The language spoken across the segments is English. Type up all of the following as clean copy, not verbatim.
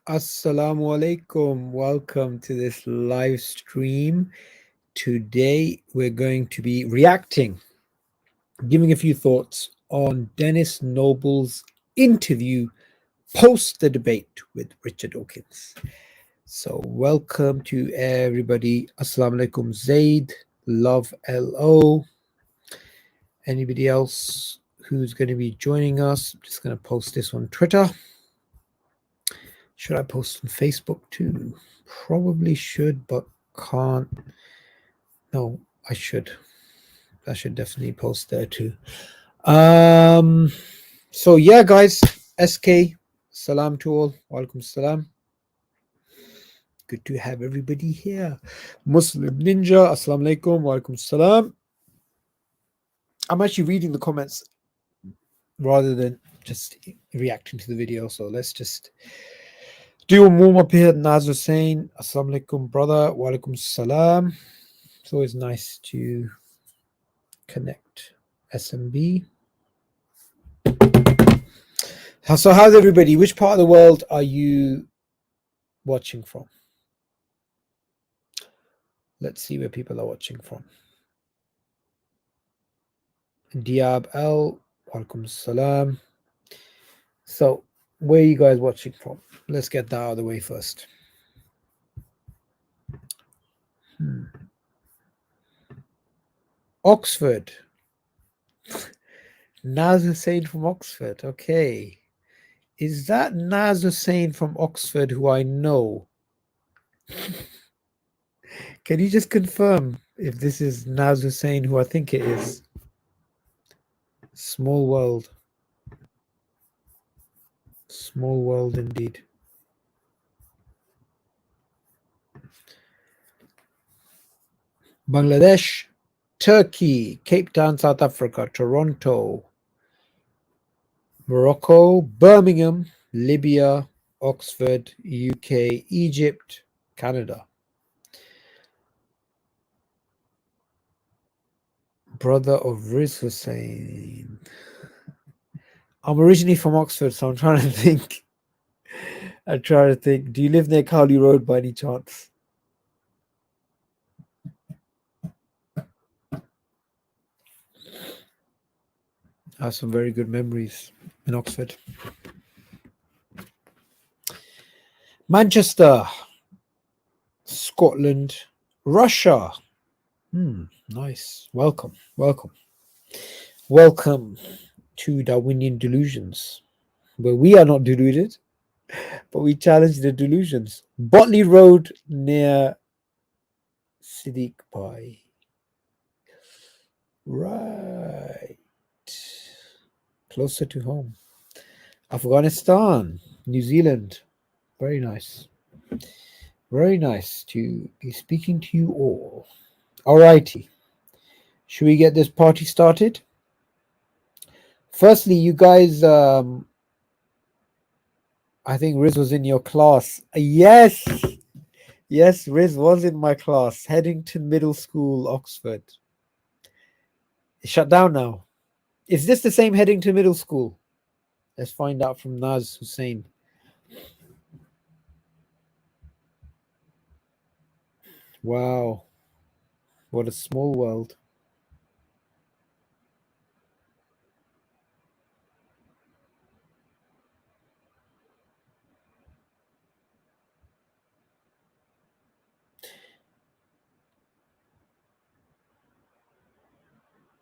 Assalamu alaikum. Welcome to this live stream. Today we're going to be reacting, giving a few thoughts on Denis Noble's interview post the debate with Richard Dawkins. So, welcome to everybody. Assalamu alaikum, Zaid, Love LO. Anybody else who's going to be joining us? I'm just going to post this on Twitter. Should I post on Facebook too? Probably should, but can't. No, I should. I should definitely post there too. So yeah, guys, SK, salam to all. Walaikum salam. Good to have everybody here. Muslim Ninja, assalamu alaikum, walaikum salam. I'm actually reading the comments rather than just reacting to the video. So let's just do a warm up here. Naz Hussain, assalamu alaikum, brother. Walaikum salam. It's always nice to connect. SMB. So how's everybody? Which part of the world are you watching from? Let's see where people are watching from. Diab L, walaikum salam. So where are you guys watching from? Let's get that out of the way first. Oxford. Naz Hussain from Oxford. Okay. Is that Naz Hussain from Oxford who I know? Can you just confirm if this is Naz Hussain who I think it is? Small world. Small world indeed. Bangladesh, Turkey, Cape Town, South Africa, Toronto, Morocco, Birmingham, Libya, Oxford, UK, Egypt, Canada. Brother of Riz Hussain. I'm originally from Oxford, so I'm trying to think. Do you live near Cowley Road by any chance? I have some very good memories in Oxford. Manchester, Scotland, Russia. Nice. Welcome to Darwinian Delusions, where we are not deluded, but we challenge the delusions. Botley Road near Siddiq Bhai. Right. Closer to home. Afghanistan, New Zealand. Very nice. Very nice to be speaking to you all. Alrighty. Should we get this party started? Firstly, you guys, I think Riz was in your class. Yes, Riz was in my class. Headington Middle School, Oxford. It's shut down now. Is this the same Headington Middle School? Let's find out from Naz Hussain. Wow. What a small world.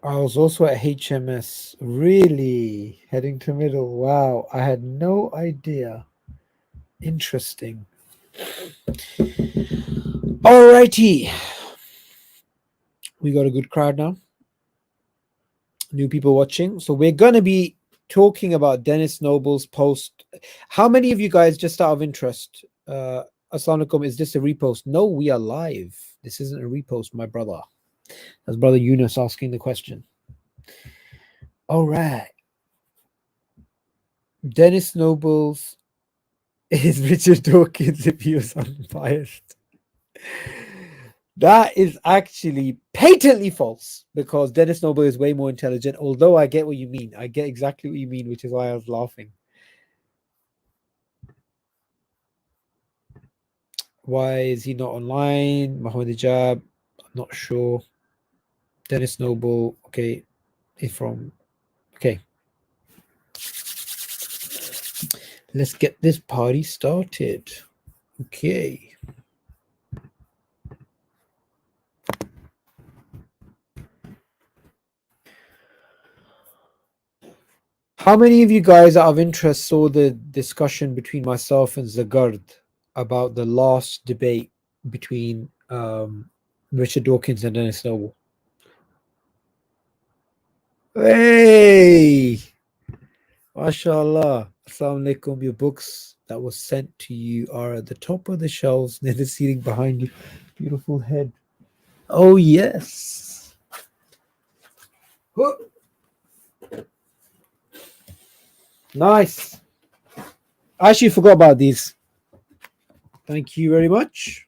I was also at HMS. Really? Headington Middle. Wow. I had no idea. Interesting. Alrighty. We got a good crowd now. New people watching. So we're going to be talking about Denis Noble's post. How many of you guys, just out of interest, Assalamu alaikum, is this a repost? No, we are live. This isn't a repost, my brother. That's brother Yunus asking the question. All right. Denis Noble's is Richard Dawkins if he was unbiased. That is actually patently false because Denis Noble is way more intelligent, although I get what you mean. I get exactly what you mean, which is why I was laughing. Why is he not online? Mohammed Hijab, I'm not sure. Denis Noble, okay, he's from, okay. Let's get this party started. Okay. How many of you guys out of interest saw the discussion between myself and Zagard about the last debate between Richard Dawkins and Denis Noble? Hey! MashaAllah. Assalamu alaikum. Your books that was sent to you are at the top of the shelves near the ceiling behind you. Beautiful head. Oh, yes. Nice. I actually forgot about these. Thank you very much.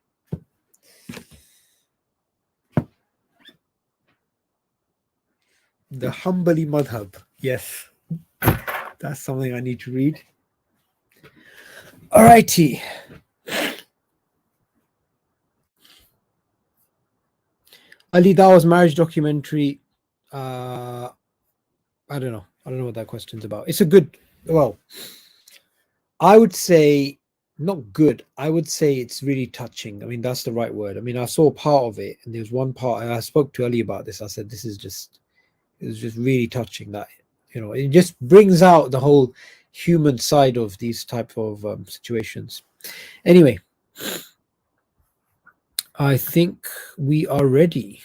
The Hanbali Madhab. Yes. That's something I need to read. Alrighty. Ali Dawa's marriage documentary. I don't know. I don't know what that question's about. It's a good, well, I would say not good. I would say it's really touching. I mean, that's the right word. I mean, I saw part of it, and there's one part, and I spoke to Ali about this. I said, this is just, it was just really touching that, you know, it just brings out the whole human side of these type of situations. Anyway, I think we are ready.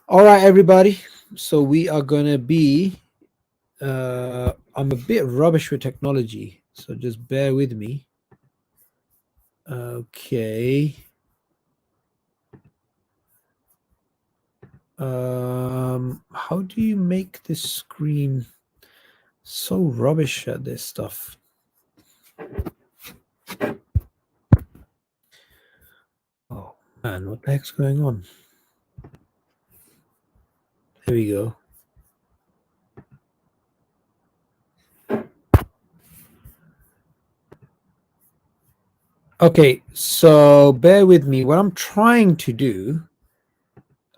All right, everybody. So we are going to be, I'm a bit rubbish with technology, so just bear with me. Okay. How do you make this screen so rubbish at this stuff? Oh man, what the heck's going on? Here we go. Okay, so bear with me. What I'm trying to do,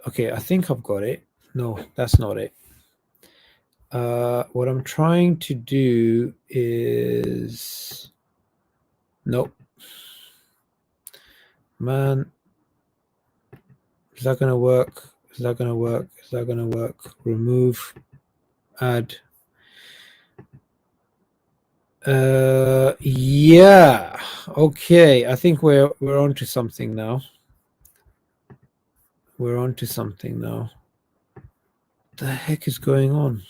okay, I think I've got it. No, that's not it. What I'm trying to do is, nope. Man, is that gonna work? Is that gonna work? Is that gonna work? Remove, add. Yeah. Okay, I think we're on to something now. We're on to something now. What the heck is going on?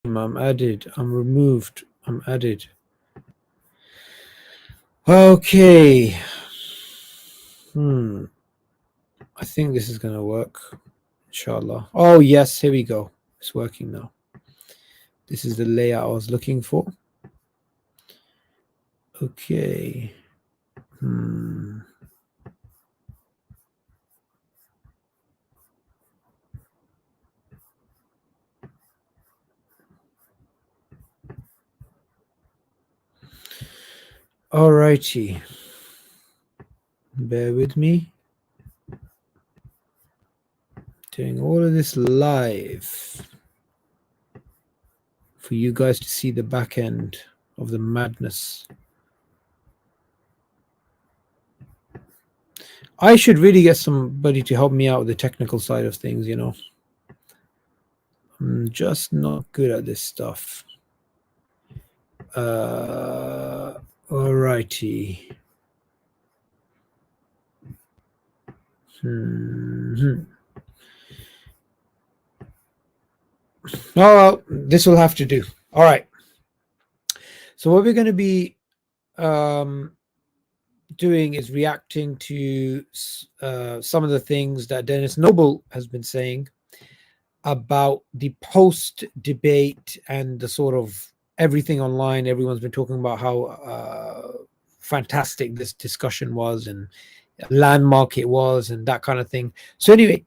I'm added. I'm removed. I'm added. Okay. I think this is going to work. Inshallah. Oh, yes. Here we go. It's working now. This is the layout I was looking for. Okay. Alrighty. Bear with me. Doing all of this live for you guys to see the back end of the madness. I should really get somebody to help me out with the technical side of things, you know. I'm just not good at this stuff. Alrighty. Oh, well, this will have to do. All right. So what we're going to be doing is reacting to some of the things that Denis Noble has been saying about the post-debate and the sort of everything online. Everyone's been talking about how fantastic this discussion was and landmark it was and that kind of thing. So anyway,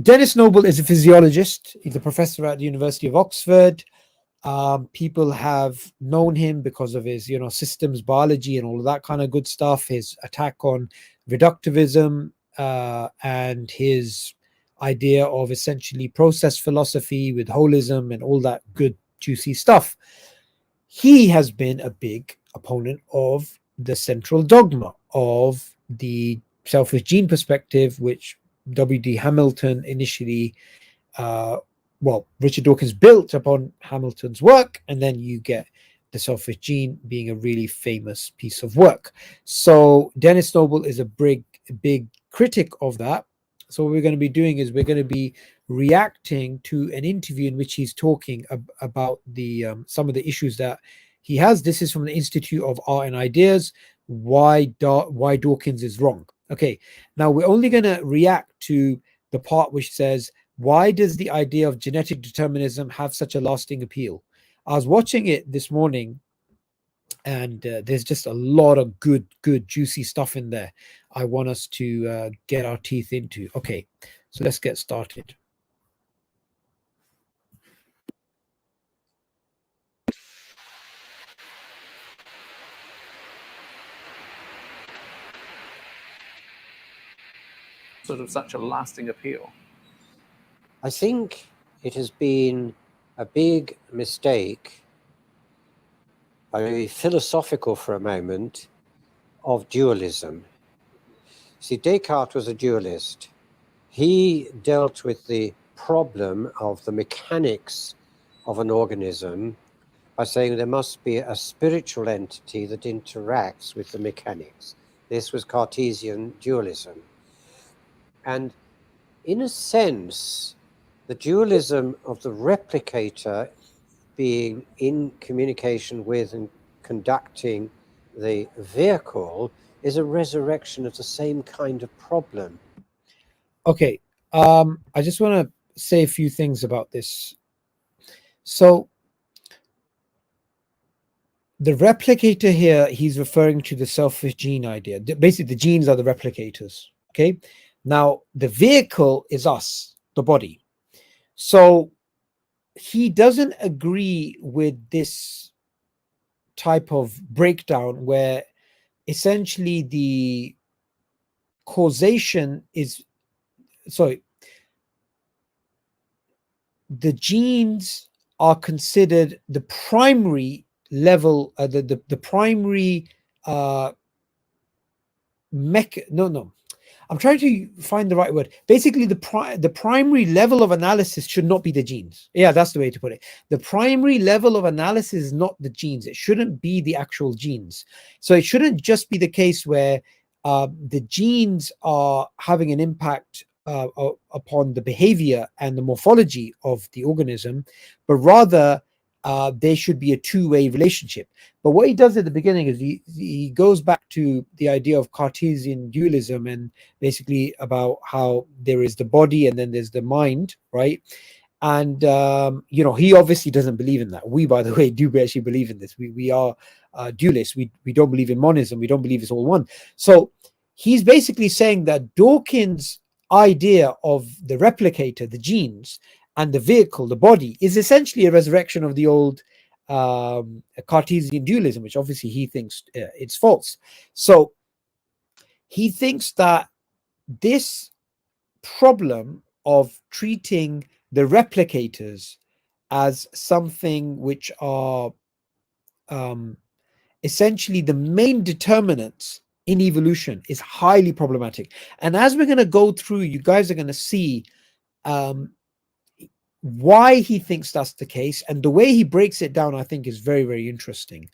Denis Noble is a physiologist. He's a professor at the University of Oxford. People have known him because of his, systems biology and all of that kind of good stuff. His attack on reductivism and his idea of essentially process philosophy with holism and all that good juicy stuff. He has been a big opponent of the central dogma of the selfish gene perspective, which W.D. Hamilton initially Richard Dawkins built upon Hamilton's work, and then you get the selfish gene being a really famous piece of work. So Denis Noble is a big critic of that. So what we're going to be doing is we're going to be reacting to an interview in which he's talking about the some of the issues that he has. This is from the Institute of Art and Ideas. Why Dawkins is wrong. Okay, now we're only going to react to the part which says, why does the idea of genetic determinism have such a lasting appeal? I was watching it this morning, and there's just a lot of good, juicy stuff in there. I want us to get our teeth into. Okay, so let's get started. Sort of such a lasting appeal? I think it has been a big mistake, very philosophical for a moment, of dualism. See, Descartes was a dualist. He dealt with the problem of the mechanics of an organism by saying there must be a spiritual entity that interacts with the mechanics. This was Cartesian dualism. And in a sense, the dualism of the replicator being in communication with and conducting the vehicle is a resurrection of the same kind of problem. Okay, I just want to say a few things about this. So the replicator here, he's referring to the selfish gene idea. Basically, the genes are the replicators. Okay, now the vehicle is us, the body. So he doesn't agree with this type of breakdown where essentially the causation is, sorry, the genes are considered the primary level, the primary I'm trying to find the right word. Basically, the primary level of analysis should not be the genes. Yeah, that's the way to put it. The primary level of analysis is not the genes. It shouldn't be the actual genes. So it shouldn't just be the case where the genes are having an impact upon the behavior and the morphology of the organism, but rather there should be a two-way relationship. But what he does at the beginning is he goes back to the idea of Cartesian dualism and basically about how there is the body and then there's the mind, right? And he obviously doesn't believe in that. We, by the way, do actually believe in this. We are dualists. We don't believe in monism. We don't believe it's all one. So he's basically saying that Dawkins' idea of the replicator, the genes, and the vehicle, the body, is essentially a resurrection of the old Cartesian dualism, which obviously he thinks it's false. So he thinks that this problem of treating the replicators as something which are essentially the main determinants in evolution is highly problematic. And as we're going to go through, you guys are going to see why he thinks that's the case, and the way he breaks it down, I think, is very, very interesting.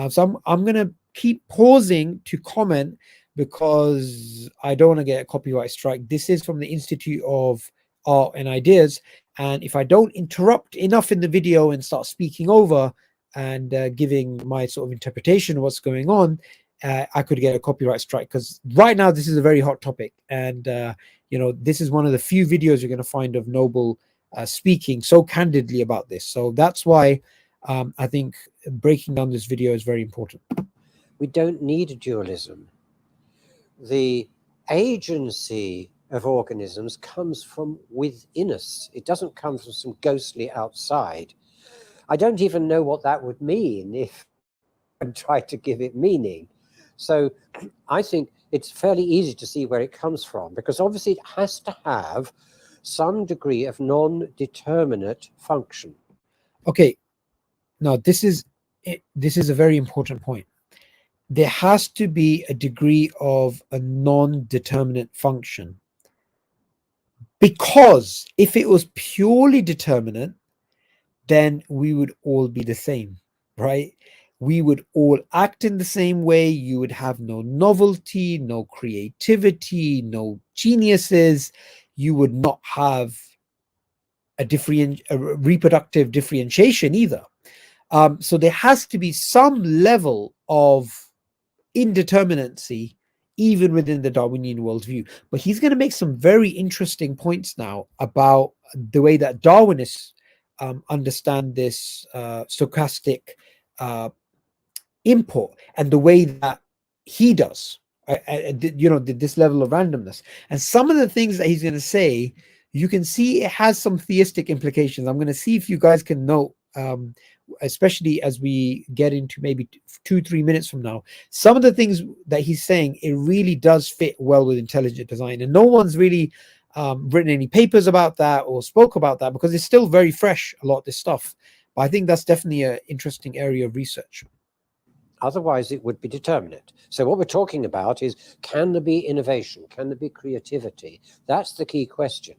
So I'm going to keep pausing to comment because I don't want to get a copyright strike. This is from the Institute of Art and Ideas, and if I don't interrupt enough in the video and start speaking over and giving my sort of interpretation of what's going on, I could get a copyright strike, because right now this is a very hot topic, and this is one of the few videos you're going to find of Noble speaking so candidly about this. So that's why I think breaking down this video is very important. We don't need a dualism. The agency of organisms comes from within us. It doesn't come from some ghostly outside. I don't even know what that would mean if I tried to give it meaning. So I think it's fairly easy to see where it comes from, because obviously it has to have some degree of non-determinate function. Okay, now this is a very important point. There has to be a degree of a non-determinate function, because if it was purely determinate, then we would all be the same, right? We would all act in the same way. You would have no novelty, no creativity, no geniuses. You would not have a reproductive differentiation either. So there has to be some level of indeterminacy even within the Darwinian worldview. But he's going to make some very interesting points now about the way that Darwinists understand this stochastic input and the way that he does, this level of randomness. And some of the things that he's going to say, you can see it has some theistic implications. I'm going to see if you guys can note, especially as we get into maybe 2-3 minutes from now, some of the things that he's saying, it really does fit well with intelligent design. And no one's really written any papers about that or spoke about that, because it's still very fresh, a lot of this stuff. But I think that's definitely an interesting area of research. Otherwise, it would be determinate. So what we're talking about is, can there be innovation? Can there be creativity? That's the key question.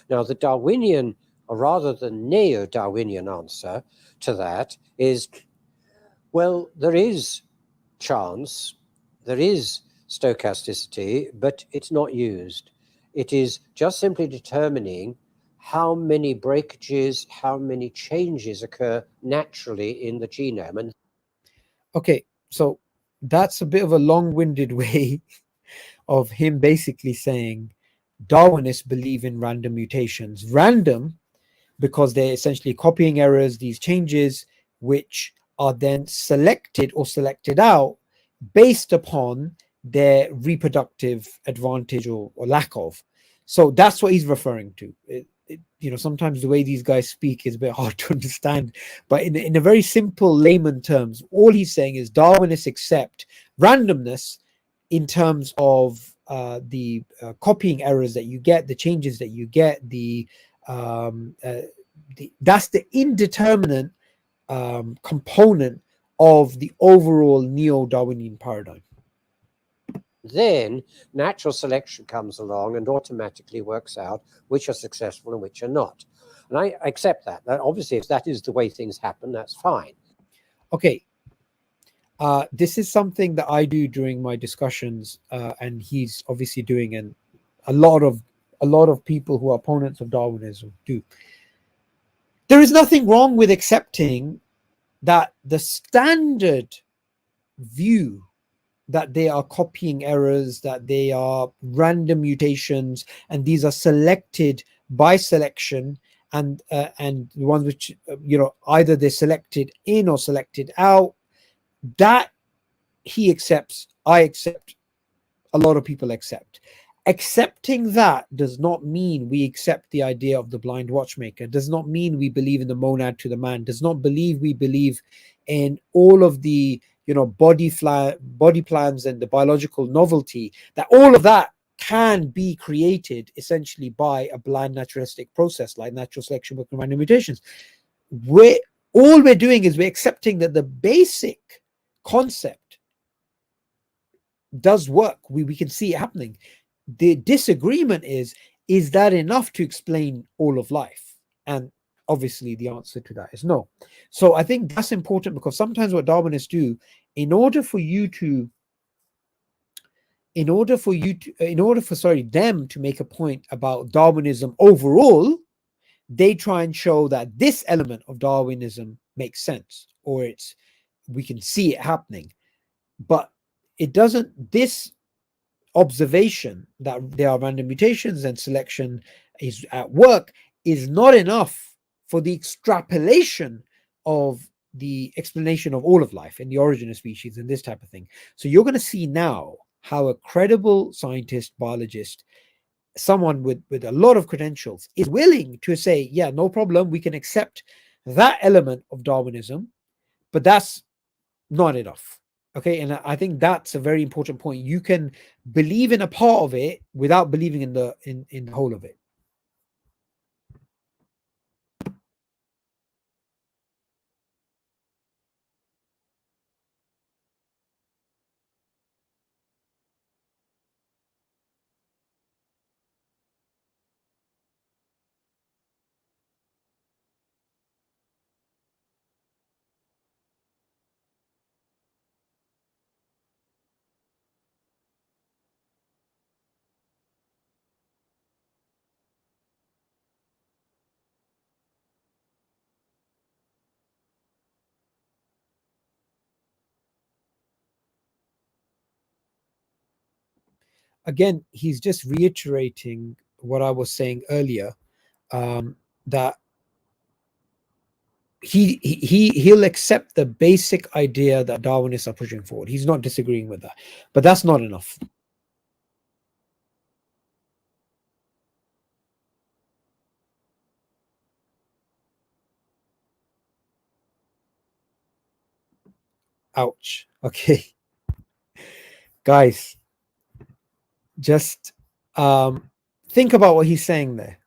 Now, the Darwinian, or rather the neo-Darwinian answer to that is, well, there is chance, there is stochasticity, but it's not used. It is just simply determining how many breakages, how many changes occur naturally in the genome. And okay, so that's a bit of a long-winded way of him basically saying Darwinists believe in random mutations. Random because they're essentially copying errors, these changes, which are then selected or selected out based upon their reproductive advantage or lack of. So that's what he's referring to. Sometimes the way these guys speak is a bit hard to understand, but in a very simple layman terms, all he's saying is Darwinists accept randomness in terms of the copying errors that you get, the changes that you get, that's the indeterminate component of the overall neo-Darwinian paradigm. Then natural selection comes along and automatically works out which are successful and which are not. And I accept that. Obviously, if that is the way things happen, that's fine. Okay. This is something that I do during my discussions, and he's obviously doing, and a lot of people who are opponents of Darwinism do. There is nothing wrong with accepting that the standard view that they are copying errors, that they are random mutations, and these are selected by selection, and the ones which either they're selected in or selected out, that he accepts, I accept, a lot of people accept. Accepting that does not mean we accept the idea of the blind watchmaker, does not mean we believe in the monad to the man, does not believe we believe in all of the body plans and the biological novelty, that all of that can be created essentially by a blind naturalistic process like natural selection with random mutations. All we're doing is we're accepting that the basic concept does work. We can see it happening. The disagreement is that enough to explain all of life? And obviously the answer to that is no. So I think that's important, because sometimes what Darwinists do, in order for them to make a point about Darwinism overall, they try and show that this element of Darwinism makes sense, or we can see it happening. But it doesn't. This observation that there are random mutations and selection is at work is not enough for the extrapolation of the explanation of all of life and the origin of species and this type of thing. So you're going to see now how a credible scientist, biologist, someone with a lot of credentials, is willing to say, yeah, no problem, we can accept that element of Darwinism, but that's not enough. Okay, and I think that's a very important point. You can believe in a part of it without believing in the whole of it. Again, he's just reiterating what I was saying earlier, that he'll accept the basic idea that Darwinists are pushing forward. He's not disagreeing with that, but that's not enough. Ouch. Okay, guys, just think about what he's saying there.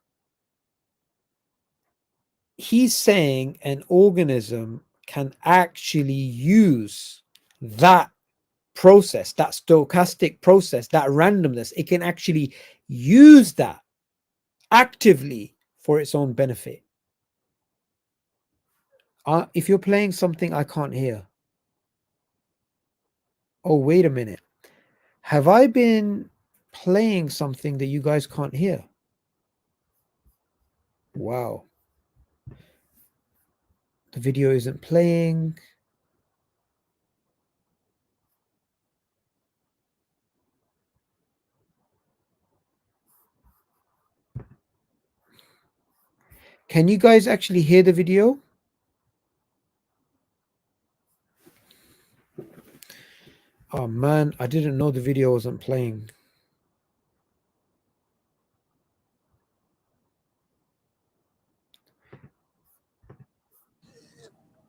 He's saying an organism can actually use that process, that stochastic process, that randomness. It can actually use that actively for its own benefit. If you're playing something I can't hear. Oh, wait a minute. Have I been playing something that you guys can't hear? Wow. The video isn't playing. Can you guys actually hear the video? Oh man, I didn't know the video wasn't playing.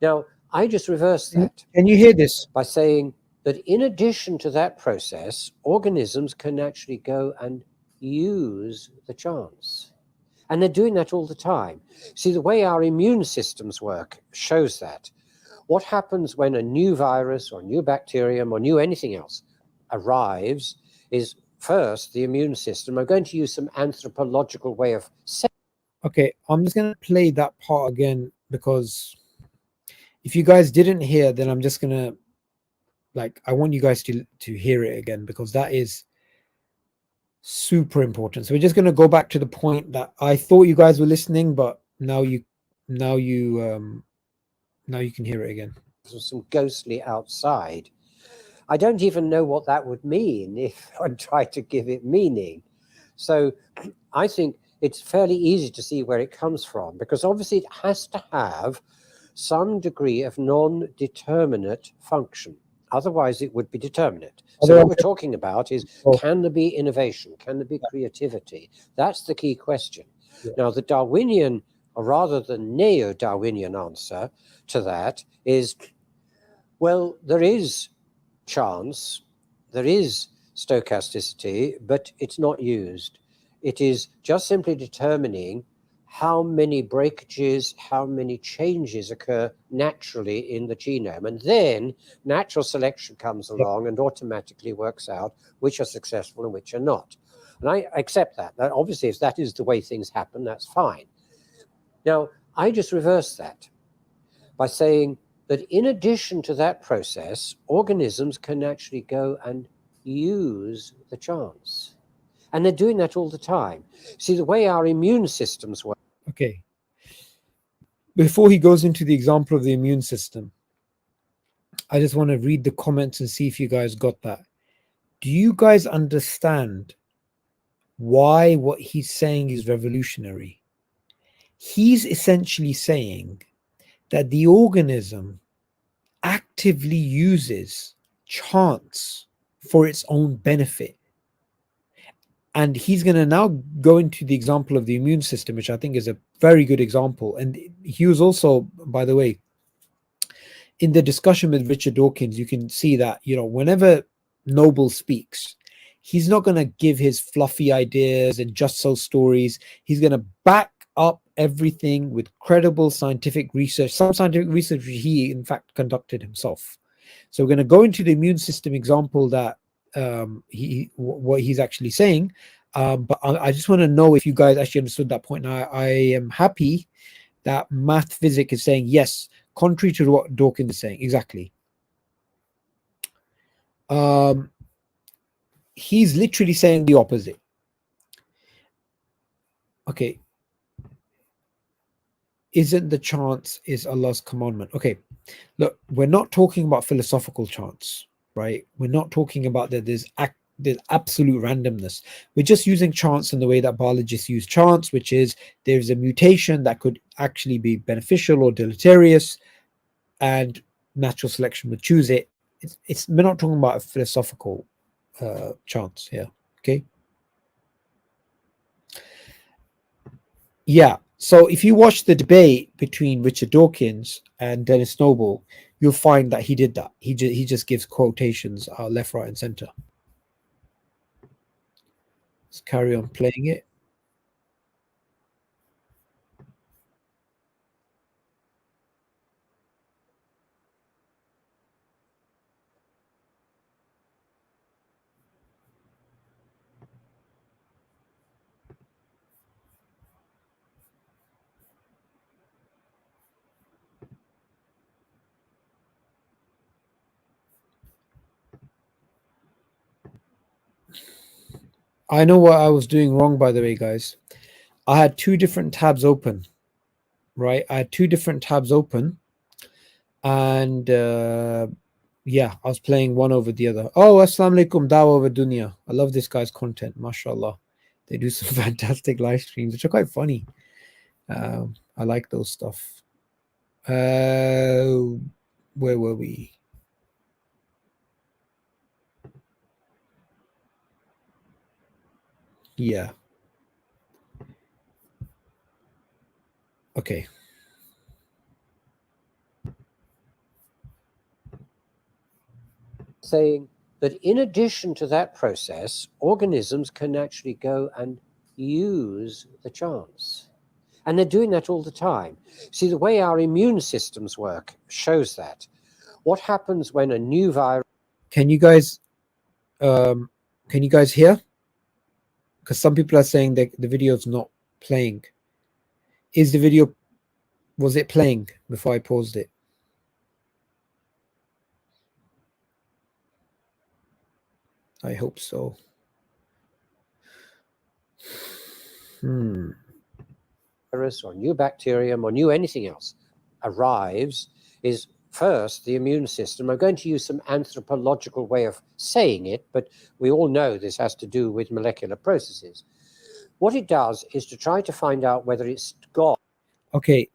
Now, I just reversed that Can you hear this? by saying that in addition to that process, organisms can actually go and use the chance. And they're doing that all the time. See, the way our immune systems work shows that. What happens when a new virus or new bacterium or new anything else arrives is first the immune system. I'm going to use some anthropological way of saying. Okay, I'm just going to play that part again, because if you guys didn't hear, then I'm just going to, like, I want you guys to hear it again, because that is super important. So we're just going to go back to the point that I thought you guys were listening, but now you can hear it again. Some ghostly outside. I don't even know what that would mean if I tried to give it meaning. So I think it's fairly easy to see where it comes from, because obviously it has to have some degree of non-determinate function. Otherwise, it would be determinate. So what we're talking about is, can there be innovation? Can there be creativity? That's the key question. Yeah. Now, the Darwinian, or rather the neo-Darwinian answer to that is, well, there is chance, there is stochasticity, but it's not used. It is just simply determining how many breakages, how many changes occur naturally in the genome. And then natural selection comes along and automatically works out which are successful and which are not. And I accept that. Now, obviously, if that is the way things happen, that's fine. Now, I just reverse that by saying that in addition to that process, organisms can actually go and use the chance. And they're doing that all the time. See, the way our immune systems work. Okay. Before he goes into the example of the immune system, I just want to read the comments and see if you guys got that. Do you guys understand why what he's saying is revolutionary? He's essentially saying that the organism actively uses chance for its own benefit. And he's going to now go into the example of the immune system, which I think is a Very good example. And he was also, by the way, in the discussion with Richard Dawkins, you can see that, whenever Noble speaks, he's not going to give his fluffy ideas and just so stories. He's going to back up everything with credible scientific research, some scientific research he, in fact, conducted himself. So we're going to go into the immune system example that what he's actually saying. But I just want to know if you guys actually understood that point. Now, I am happy that Math Physics is saying yes, contrary to what Dawkins is saying. Exactly. He's literally saying the opposite. Okay. Isn't the chance is Allah's commandment? Okay. Look, we're not talking about philosophical chance, right? We're not talking about that there's absolute randomness. We're just using chance in the way that biologists use chance, which is there's a mutation that could actually be beneficial or deleterious, and natural selection would choose it. We're not talking about a philosophical chance here. Okay. Yeah. So if you watch the debate between Richard Dawkins and Denis Noble, you'll find that he did that. He just gives quotations left, right, and center. Let's carry on playing it. I know what I was doing wrong, by the way, guys. I had two different tabs open, right? I had two different tabs open, and yeah, I was playing one over the other. Oh, assalamu alaikum, dawa over dunya. I love this guy's content, mashallah. They do some fantastic live streams, which are quite funny. I like those stuff. Where were we? Yeah. Okay. Saying that in addition to that process, organisms can actually go and use the chance. And they're doing that all the time. See, the way our immune systems work shows that. What happens when a new virus... Can you guys hear? Because some people are saying that the video is not playing. Was it playing before I paused it? I hope so. Virus or new bacterium or new anything else arrives is first the immune system. I'm going to use some anthropological way of saying it, but we all know this has to do with molecular processes. What it does is to try to find out whether it's got... Okay.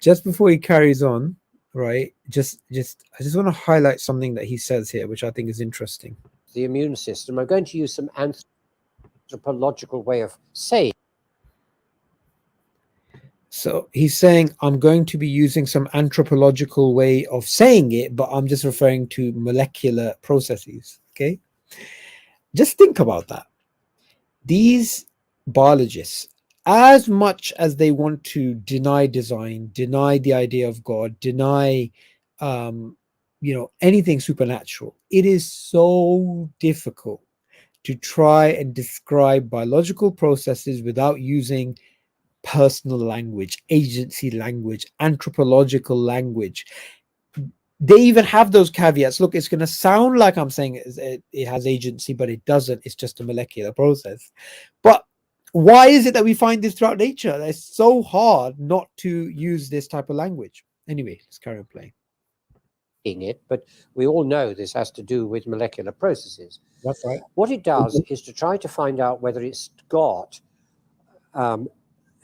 Just before he carries on, right? I just want to highlight something that he says here, which I think is interesting. The immune system. I'm going to use some anthropological way of saying. So he's saying, I'm going to be using some anthropological way of saying it, but I'm just referring to molecular processes. Okay. Just think about that. These biologists, as much as they want to deny design, deny the idea of God, deny, anything supernatural, it is so difficult to try and describe biological processes without using personal language, agency language, anthropological language. They even have those caveats. Look, it's going to sound like I'm saying it has agency, but it doesn't. It's just a molecular process. But why is it that we find this throughout nature? It's so hard not to use this type of language. Anyway, let's carry on playing. It, but we all know this has to do with molecular processes. That's right. What it does is to try to find out whether it's got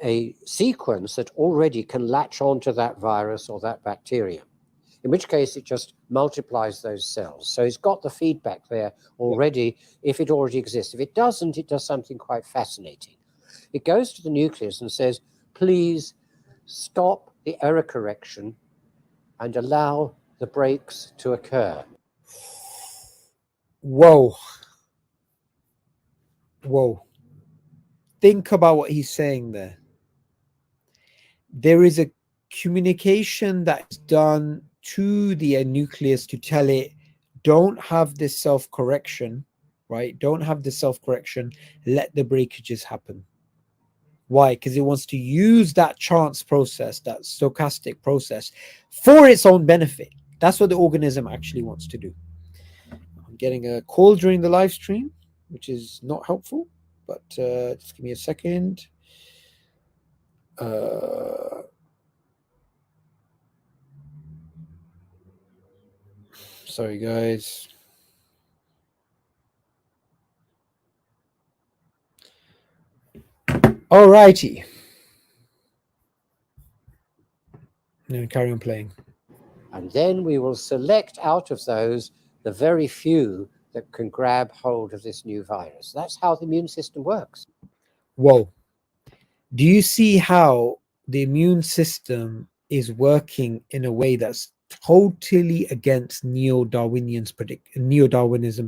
a sequence that already can latch onto that virus or that bacterium, in which case it just multiplies those cells. So it's got the feedback there already, if it already exists. If it doesn't, it does something quite fascinating. It goes to the nucleus and says, please stop the error correction and allow the breaks to occur. Whoa. Whoa. Think about what he's saying there. There is a communication that's done to the nucleus to tell it, don't have this self-correction, right? Don't have the self-correction. Let the breakages happen. Why? Because it wants to use that chance process, that stochastic process, for its own benefit. That's what the organism actually wants to do. I'm getting a call during the live stream, which is not helpful, but just give me a second. Sorry, guys. All righty. Now carry on playing. And then we will select out of those the very few that can grab hold of this new virus. That's how the immune system works. Whoa. Do you see how the immune system is working in a way that's totally against neo-Darwinism's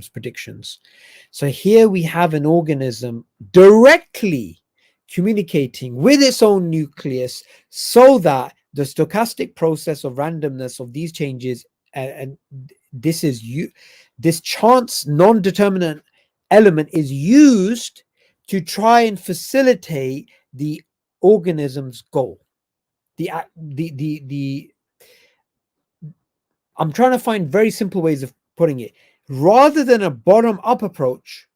predictions? So here we have an organism directly communicating with its own nucleus so that the stochastic process of randomness of these changes and this chance non-determinant element is used to try and facilitate the organism's goal. I'm trying to find very simple ways of putting it. Rather than a bottom-up approach,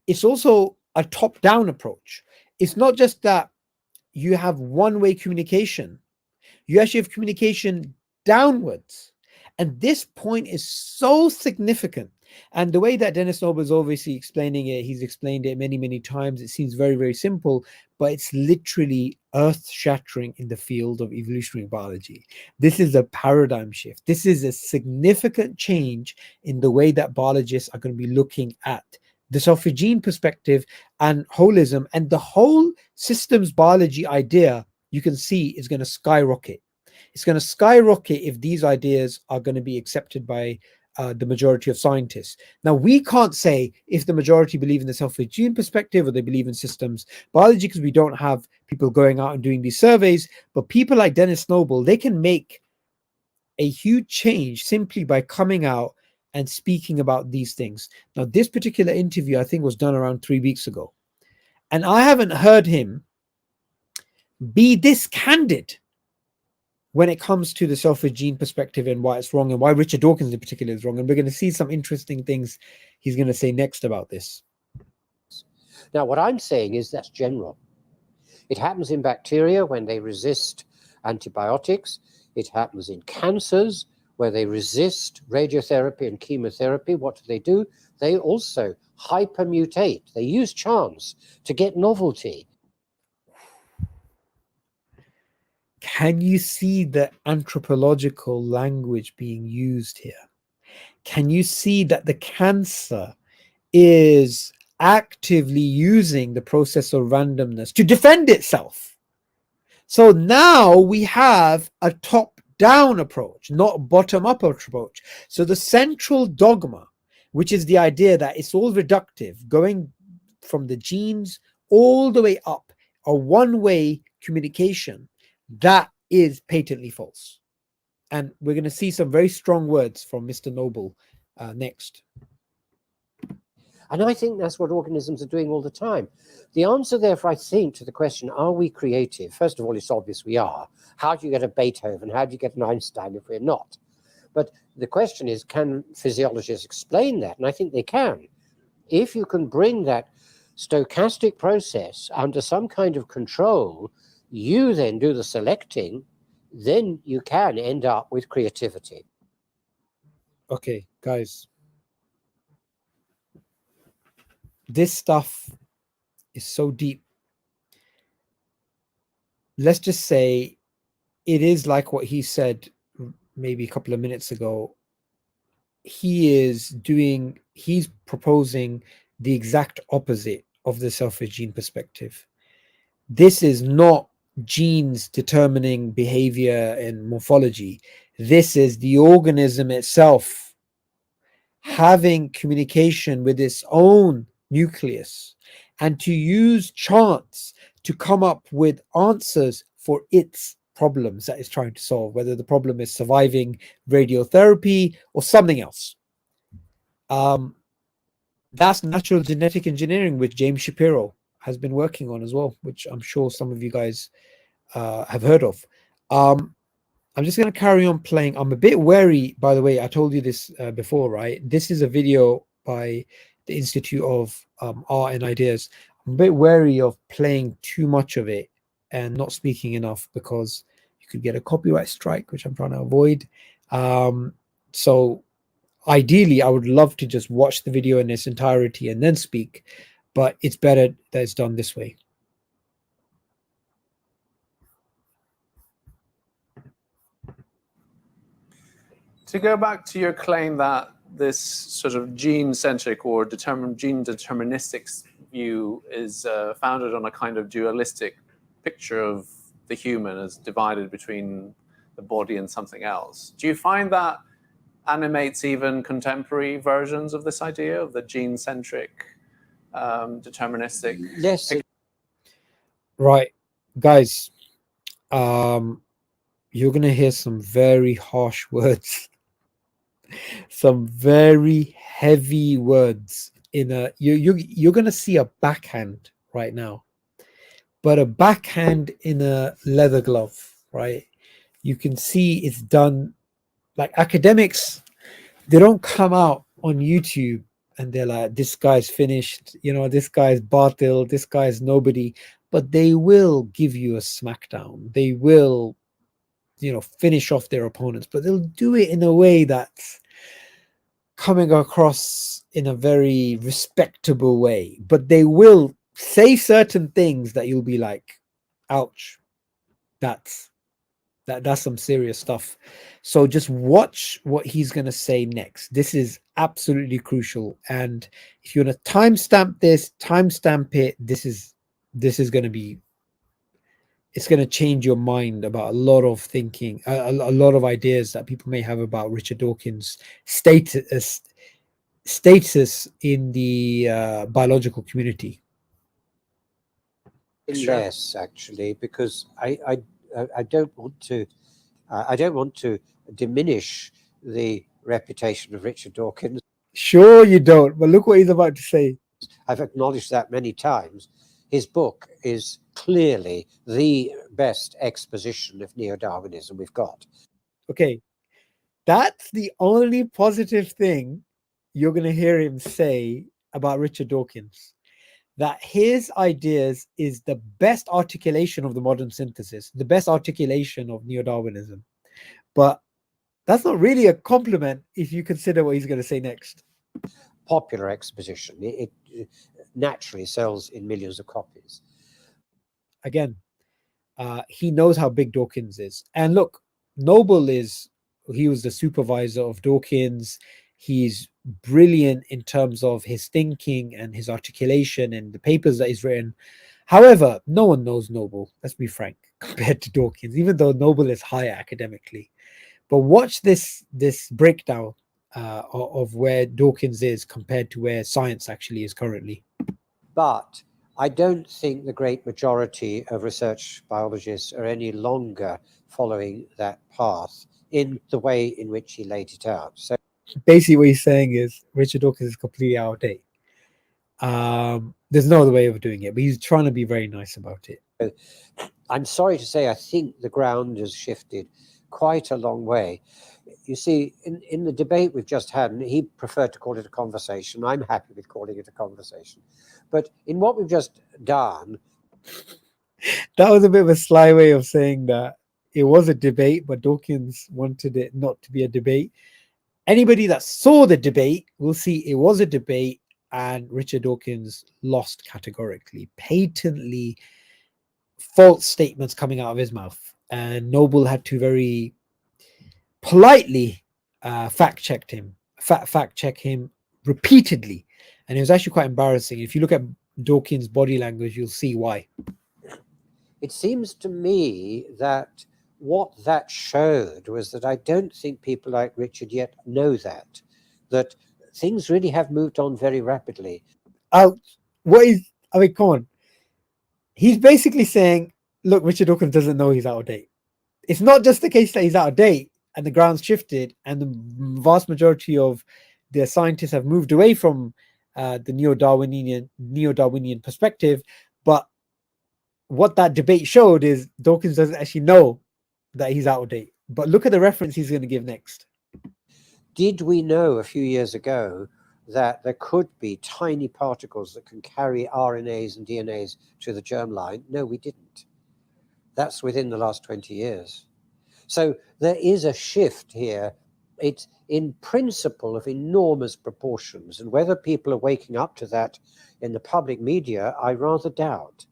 it's also a top-down approach. It's not just that you have one-way communication. You actually have communication downwards. And this point is so significant. And the way that Denis Noble is obviously explaining it, he's explained it many, many times. It seems very, very simple, but it's literally earth-shattering in the field of evolutionary biology. This is a paradigm shift. This is a significant change in the way that biologists are going to be looking at the self-gene perspective and holism, and the whole systems biology idea, you can see, is going to skyrocket. It's going to skyrocket if these ideas are going to be accepted by the majority of scientists. Now, we can't say if the majority believe in the self-gene perspective or they believe in systems biology, because we don't have people going out and doing these surveys. But people like Denis Noble, they can make a huge change simply by coming out and speaking about these things. Now, this particular interview, I think, was done around 3 weeks ago. And I haven't heard him be this candid when it comes to the self-gene perspective and why it's wrong, and why Richard Dawkins in particular is wrong. And we're going to see some interesting things he's going to say next about this. Now, what I'm saying is that's general. It happens in bacteria when they resist antibiotics. It happens in cancers where they resist radiotherapy and chemotherapy. What do? They also hypermutate. They use chance to get novelty. Can you see the anthropological language being used here? Can you see that the cancer is actively using the process of randomness to defend itself? So now we have a top-down approach, not bottom-up approach. So the central dogma, which is the idea that it's all reductive, going from the genes all the way up, a one-way communication, that is patently false. And we're going to see some very strong words from Mr. Noble next. And I think that's what organisms are doing all the time. The answer, therefore, I think, to the question, are we creative? First of all, it's obvious we are. How do you get a Beethoven? How do you get an Einstein if we're not? But the question is, can physiologists explain that? And I think they can. If you can bring that stochastic process under some kind of control, you then do the selecting, then you can end up with creativity. Okay, guys. This stuff is so deep. Let's just say it is like what he said maybe a couple of minutes ago. He's proposing the exact opposite of the self-gene perspective. this is not genes determining behavior and morphology. This is the organism itself having communication with its own nucleus, and to use chance to come up with answers for its problems that it's trying to solve, whether the problem is surviving radiotherapy or something else. That's natural genetic engineering, which James Shapiro has been working on as well, which I'm sure some of you guys have heard of. I'm just going to carry on playing. I'm a bit wary, by the way. I told you this before, right? This is a video by the Institute of Art and Ideas. I'm a bit wary of playing too much of it and not speaking enough, because you could get a copyright strike, which I'm trying to avoid. So ideally, I would love to just watch the video in its entirety and then speak, but it's better that it's done this way. To go back to your claim that this sort of gene-centric or gene-deterministic view is founded on a kind of dualistic picture of the human as divided between the body and something else, do you find that animates even contemporary versions of this idea of the gene-centric, deterministic? Yes. Right, guys. You're gonna hear some very harsh words, some very heavy words. You're gonna see a backhand right now, but a backhand in a leather glove, right? You can see it's done. Like academics, they don't come out on YouTube and they're like, this guy's finished, this guy's Bartil, this guy's nobody, but they will give you a smackdown. They will, finish off their opponents, but they'll do it in a way that's coming across in a very respectable way. But they will say certain things that you'll be like, ouch, that's some serious stuff. So just watch what he's going to say next. This is absolutely crucial. And if you want to timestamp it. This is going to be, it's going to change your mind about a lot of thinking, a lot of ideas that people may have about Richard Dawkins' status in the biological community. Yes, actually, because I don't want to diminish the reputation of Richard Dawkins. Sure you don't, but look what he's about to say. I've acknowledged that many times. His book is clearly the best exposition of neo-Darwinism we've got. Okay, that's the only positive thing you're going to hear him say about Richard Dawkins, that his ideas is the best articulation of the modern synthesis, the best articulation of neo-Darwinism. But that's not really a compliment if you consider what he's going to say next. Popular exposition. It naturally sells in millions of copies. Again, he knows how big Dawkins is. And look, Noble he was the supervisor of Dawkins. He's brilliant in terms of his thinking and his articulation and the papers that he's written. However, no one knows Noble, let's be frank, compared to Dawkins, even though Noble is higher academically. But watch this breakdown of where Dawkins is compared to where science actually is currently. But I don't think the great majority of research biologists are any longer following that path in the way in which he laid it out. So basically what he's saying is Richard Dawkins is completely out of date. There's no other way of doing it, but he's trying to be very nice about it. I'm sorry to say, I think the ground has shifted quite a long way. You see, in the debate we've just had, and he preferred to call it a conversation. I'm happy with calling it a conversation. But in what we've just done... That was a bit of a sly way of saying that it was a debate, but Dawkins wanted it not to be a debate. Anybody that saw the debate will see it was a debate, and Richard Dawkins lost categorically, patently false statements coming out of his mouth. And Noble had to very politely fact check him repeatedly. And it was actually quite embarrassing. If you look at Dawkins' body language, you'll see why. it seems to me that what that showed was that I don't think people like Richard yet know that things really have moved on very rapidly. What is, I mean, come on. He's basically saying, look, Richard Dawkins doesn't know he's out of date. It's not just the case that he's out of date and the ground's shifted and the vast majority of the scientists have moved away from the neo-Darwinian perspective, but what that debate showed is Dawkins doesn't actually know that he's out of date. But look at the reference he's going to give next. Did we know a few years ago that there could be tiny particles that can carry RNAs and DNAs to the germline? No, we didn't. That's within the last 20 years. So there is a shift here. It's in principle of enormous proportions. And whether people are waking up to that in the public media, I rather doubt.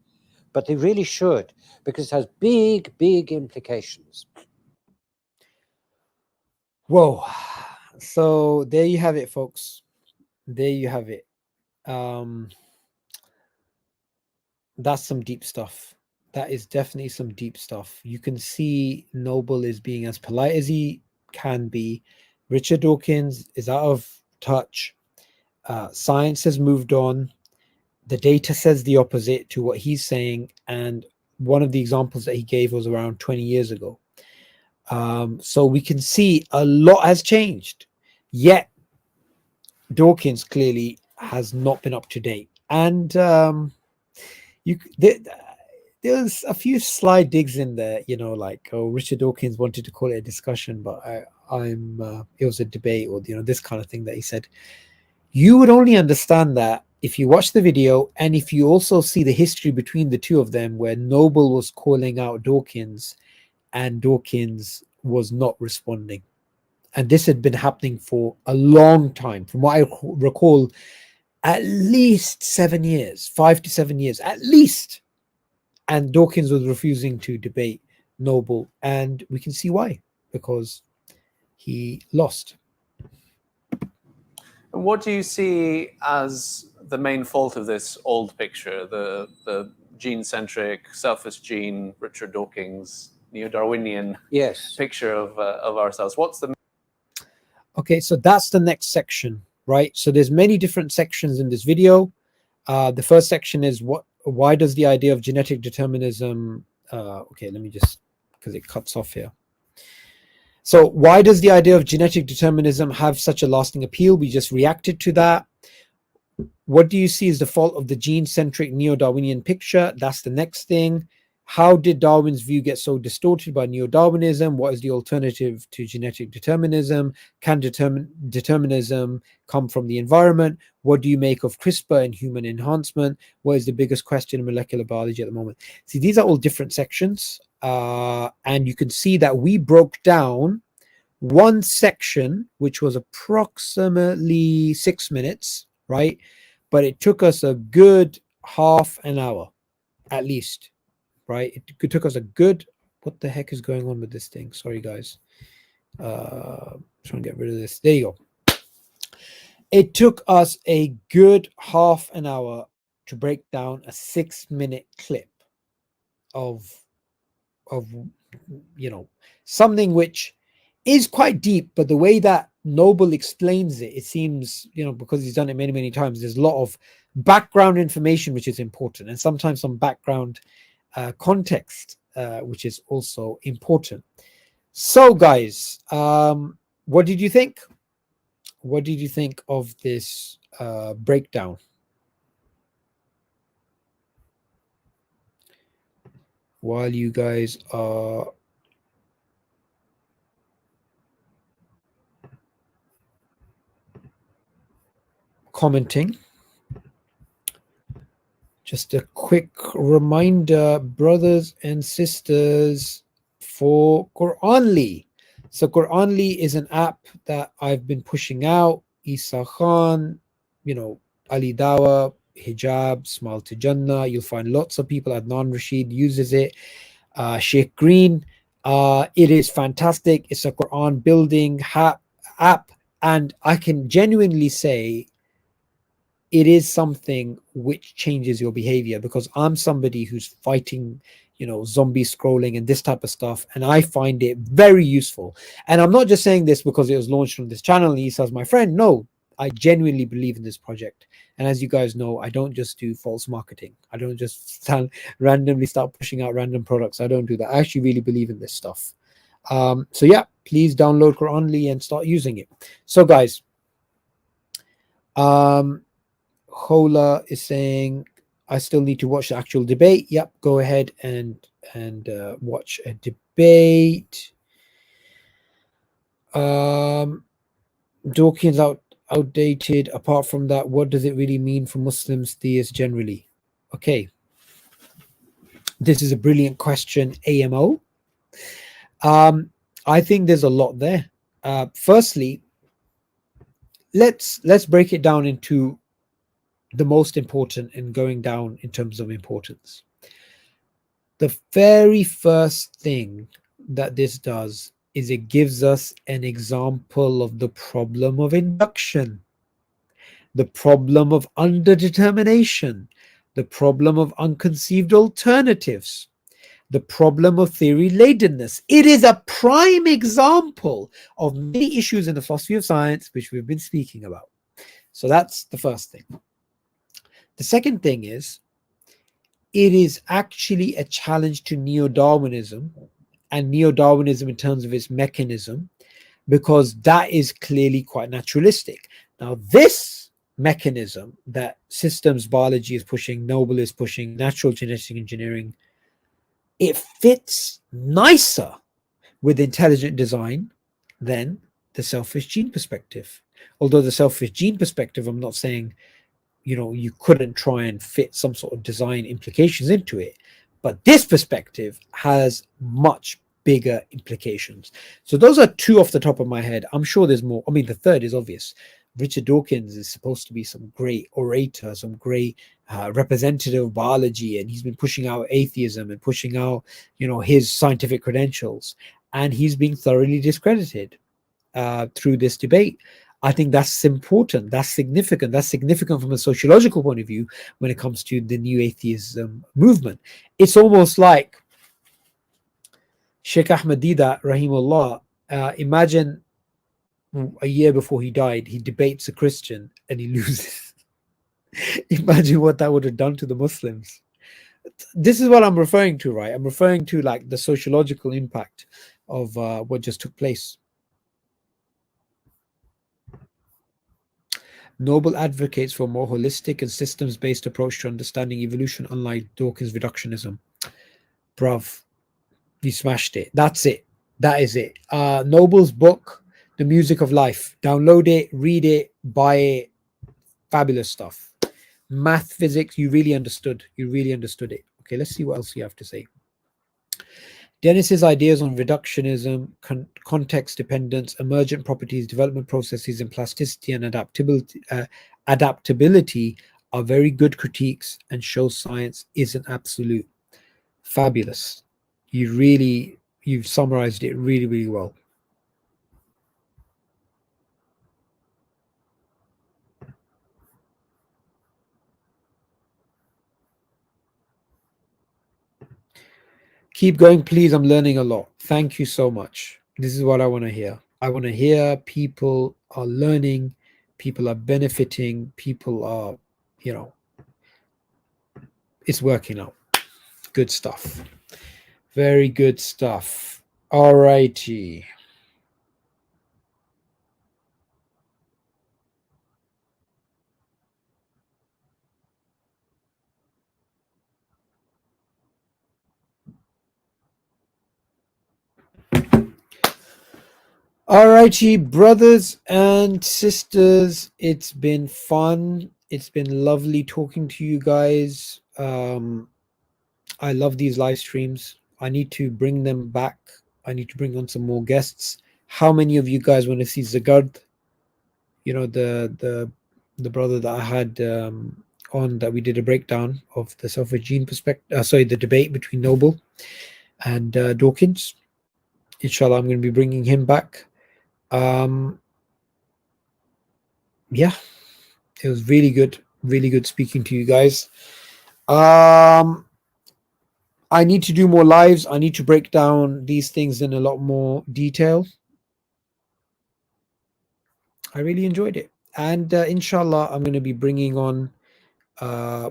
But they really should, because it has big, big implications. Whoa. So there you have it, folks. There you have it. That's some deep stuff. That is definitely some deep stuff. You can see Noble is being as polite as he can be. Richard Dawkins is out of touch. Science has moved on. The data says the opposite to what he's saying. And one of the examples that he gave was around 20 years ago. So we can see a lot has changed. Yet Dawkins clearly has not been up to date. And there's a few sly digs in there, you know, like, oh, Richard Dawkins wanted to call it a discussion, but it was a debate, or, you know, this kind of thing that he said. You would only understand that if you watch the video and if you also see the history between the two of them, where Noble was calling out Dawkins and Dawkins was not responding. And this had been happening for a long time. From what I recall, at least 7 years, 5 to 7 years, at least. And Dawkins was refusing to debate Noble. And we can see why, because he lost. And what do you see as the main fault of this old picture, the gene-centric, selfish gene, Richard Dawkins, neo-Darwinian picture of ourselves? What's the... Okay, so that's the next section, right? So there's many different sections in this video. The first section is why does the idea of genetic determinism... okay, let me just, because it cuts off here. So why does the idea of genetic determinism have such a lasting appeal? We just reacted to that. What do you see as the fault of the gene-centric neo-Darwinian picture? That's the next thing. How did Darwin's view get so distorted by neo-Darwinism? What is the alternative to genetic determinism? Can determinism come from the environment? What do you make of CRISPR and human enhancement? What is the biggest question in molecular biology at the moment? See, these are all different sections. And you can see that we broke down one section, which was approximately 6 minutes, right? But it took us a good half an hour, at least, right? It took us a good... What the heck is going on with this thing? Sorry, guys. Trying to get rid of this. There you go. It took us a good half an hour to break down a 6-minute clip of you know, something which is quite deep, but the way that Noble explains it, it seems, you know, because he's done it many, many times, there's a lot of background information which is important, and sometimes some background context which is also important. So guys, what did you think? What did you think of this breakdown? While you guys are commenting, just a quick reminder, brothers and sisters, for Quranly. So Quranly is an app that I've been pushing out. Isa Khan, you know, Ali Dawa, Hijab, Smile to Jannah. You'll find lots of people. Adnan Rashid uses it. Sheikh Green. It is fantastic. It's a Quran building app. And I can genuinely say it is something which changes your behavior, because I'm somebody who's fighting, zombie scrolling and this type of stuff, and I find it very useful. And I'm not just saying this because it was launched on this channel and Isa's my friend. No, I genuinely believe in this project. And as you guys know, I don't just do false marketing. I don't just randomly start pushing out random products. I don't do that. I actually really believe in this stuff. So yeah, please download Quranly and start using it. So guys, Hola is saying, I still need to watch the actual debate. Yep, go ahead and watch a debate. Dawkins outdated. Apart from that, what does it really mean for Muslims, theists generally? Okay, this is a brilliant question, AMO. I think there's a lot there. Firstly, let's break it down into the most important and going down in terms of importance. The very first thing that this does is it gives us an example of the problem of induction, the problem of underdetermination, the problem of unconceived alternatives, the problem of theory ladenness. It is a prime example of many issues in the philosophy of science which we've been speaking about. So that's the first thing. The second thing is, it is actually a challenge to neo-Darwinism, and neo-Darwinism in terms of its mechanism, because that is clearly quite naturalistic. Now, this mechanism that systems biology is pushing, Noble is pushing, natural genetic engineering, it fits nicer with intelligent design than the selfish gene perspective. Although the selfish gene perspective, I'm not saying you couldn't try and fit some sort of design implications into it, but this perspective has much bigger implications. So those are two off the top of my head. I'm sure there's more. I mean, the third is obvious. Richard Dawkins is supposed to be some great orator, some great representative of biology, and he's been pushing out atheism and pushing out his scientific credentials, and he's being thoroughly discredited through this debate. I think that's important. That's significant. That's significant from a sociological point of view when it comes to the new atheism movement. It's almost like Sheikh Ahmed Didat, rahimullah, imagine a year before he died, he debates a Christian and he loses. Imagine what that would have done to the Muslims. This is what I'm referring to, right? I'm referring to like the sociological impact of what just took place. Noble advocates for a more holistic and systems-based approach to understanding evolution, unlike Dawkins' reductionism. Bruv, you smashed it. That's it. That is it. Noble's book, The Music of Life. Download it, read it, buy it. Fabulous stuff. Math, physics, you really understood. You really understood it. Okay, let's see what else you have to say. Denis's ideas on reductionism, context dependence, emergent properties, development processes, and plasticity and adaptability are very good critiques and show science isn't absolute. Fabulous. You've summarized it really, really well. Keep going, please. I'm learning a lot. Thank you so much. This is what I want to hear. I want to hear people are learning, people are benefiting, people are, it's working out. Good stuff. Very good stuff. All righty. All righty, brothers and sisters, it's been fun. It's been lovely talking to you guys. I love these live streams. I need to bring them back. I need to bring on some more guests. How many of you guys want to see Zagard? The brother that I had on, that we did a breakdown of the selfish gene perspective. The debate between Noble and Dawkins. Inshallah, I'm going to be bringing him back. Yeah, it was really good speaking to you guys. I I need to do more lives. I need to break down these things in a lot more detail. I really enjoyed it. And inshallah, I'm going to be bringing on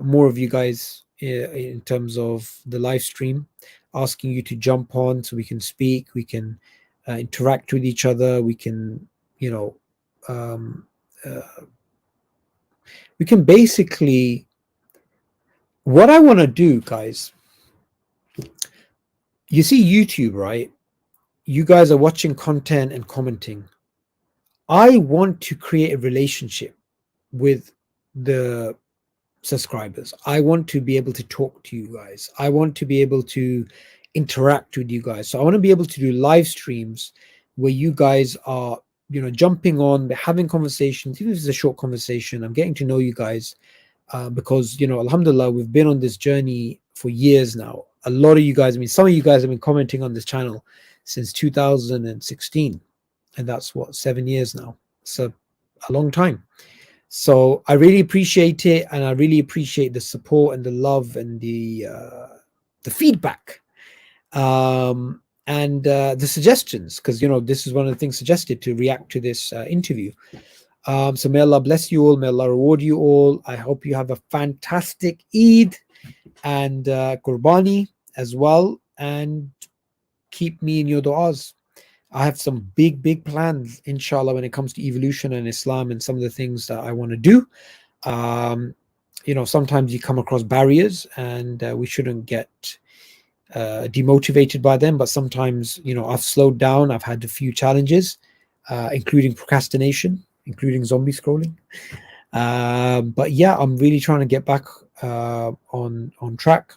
more of you guys in terms of the live stream, asking you to jump on so we can speak, we can interact with each other, we can, you know, um, uh, we can basically, what I want to do, guys, you see YouTube, right? You guys are watching content and commenting. I want to create a relationship with the subscribers. I want to be able to talk to you guys. I want to be able to interact with you guys. So I want to be able to do live streams where you guys are, you know, jumping on, having conversations, even if it's a short conversation. I'm getting to know you guys because, you know, alhamdulillah, we've been on this journey for years now. A lot of you guys, I mean, some of you guys have been commenting on this channel since 2016, and that's what, 7 years now. So a long time. So I really appreciate it, and I really appreciate the support and the love and the feedback and the suggestions, because, you know, this is one of the things suggested to react to this interview. So may Allah bless you all, may Allah reward you all. I hope you have a fantastic Eid and Qurbani as well, and keep me in your du'as. I have some big plans, inshallah, when it comes to evolution and Islam and some of the things that I want to do. You know, sometimes you come across barriers, and we shouldn't get demotivated by them. But sometimes, you know, I've slowed down. I've had a few challenges, including procrastination, including zombie scrolling. But yeah, I'm really trying to get back on track.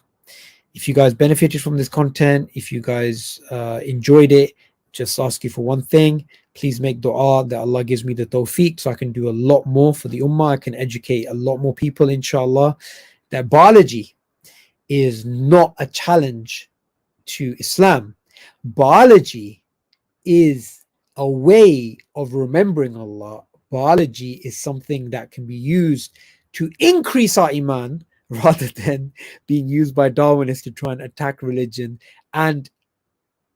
If you guys benefited from this content, if you guys enjoyed it, just ask you for one thing. Please make dua that Allah gives me the tawfiq so I can do a lot more for the ummah. I can educate a lot more people, inshallah. That biology is not a challenge to Islam. Biology is a way of remembering Allah. Biology is something that can be used to increase our iman rather than being used by Darwinists to try and attack religion. And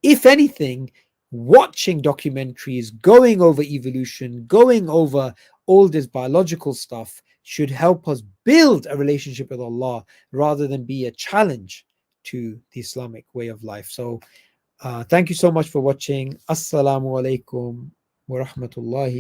if anything, watching documentaries, going over evolution, going over all this biological stuff should help us build a relationship with Allah rather than be a challenge to the Islamic way of life. So thank you so much for watching. Assalamu alaikum wa rahmatullahi